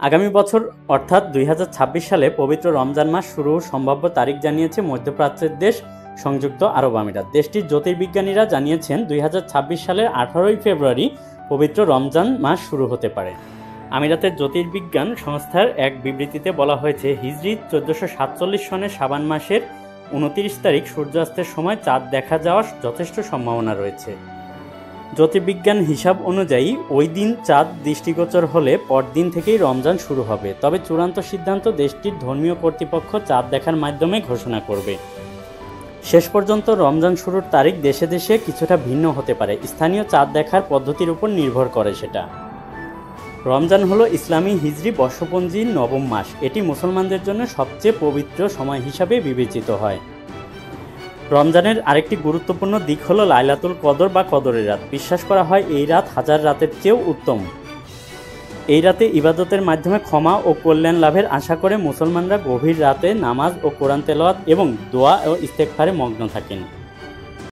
আগামী বছর অর্থাৎ 2026 সালে পবিত্র রমজান মাস শুরুর সম্ভাব্য তারিখ জানিয়েছে মধ্যপ্রাচ্যের দেশ সংযুক্ত আরব আমিরাত। দেশটির জ্যোতির্বিজ্ঞানীরা জানিয়েছেন 2026 সালের 18 ফেব্রুয়ারি পবিত্র রমজান মাস শুরু হতে পারে। আমিরাতের জ্যোতির্বিজ্ঞান সংস্থার এক বিবৃতিতে বলা হয়েছে, হিজরি 1447 সনের শাবান মাসের 29 তারিখ সূর্যাস্তের সময় চাঁদ দেখা যাওয়ার যথেষ্ট সম্ভাবনা রয়েছে। জ্যোতির্বিজ্ঞান হিসাব অনুযায়ী ওই দিন চাঁদ দৃষ্টিগোচর হলে পরদিন থেকেই রমজান শুরু হবে। তবে চূড়ান্ত সিদ্ধান্ত দেশটির ধর্মীয় কর্তৃপক্ষ চাঁদ দেখার মাধ্যমে ঘোষণা করবে। শেষ পর্যন্ত রমজান শুরুর তারিখ দেশে দেশে কিছুটা ভিন্ন হতে পারে। স্থানীয় চাঁদ দেখার পদ্ধতির উপর নির্ভর করে সেটা। রমজান হলো ইসলামী হিজরি বর্ষপঞ্জির নবম মাস। এটি মুসলমানদের জন্য সবচেয়ে পবিত্র সময় হিসাবে বিবেচিত হয়। রমজানের আরেকটি গুরুত্বপূর্ণ দিক হলো লাইলাতুল কদর বা কদরের রাত। বিশ্বাস করা হয় এই রাত হাজার রাতের চেয়েও উত্তম। এই রাতে ইবাদতের মাধ্যমে ক্ষমা ও কল্যাণ লাভের আশা করে মুসলমানরা গভীর রাতে নামাজ ও কোরআন তেলাওয়াত এবং দোয়া ও ইস্তেগফারে মগ্ন থাকেন।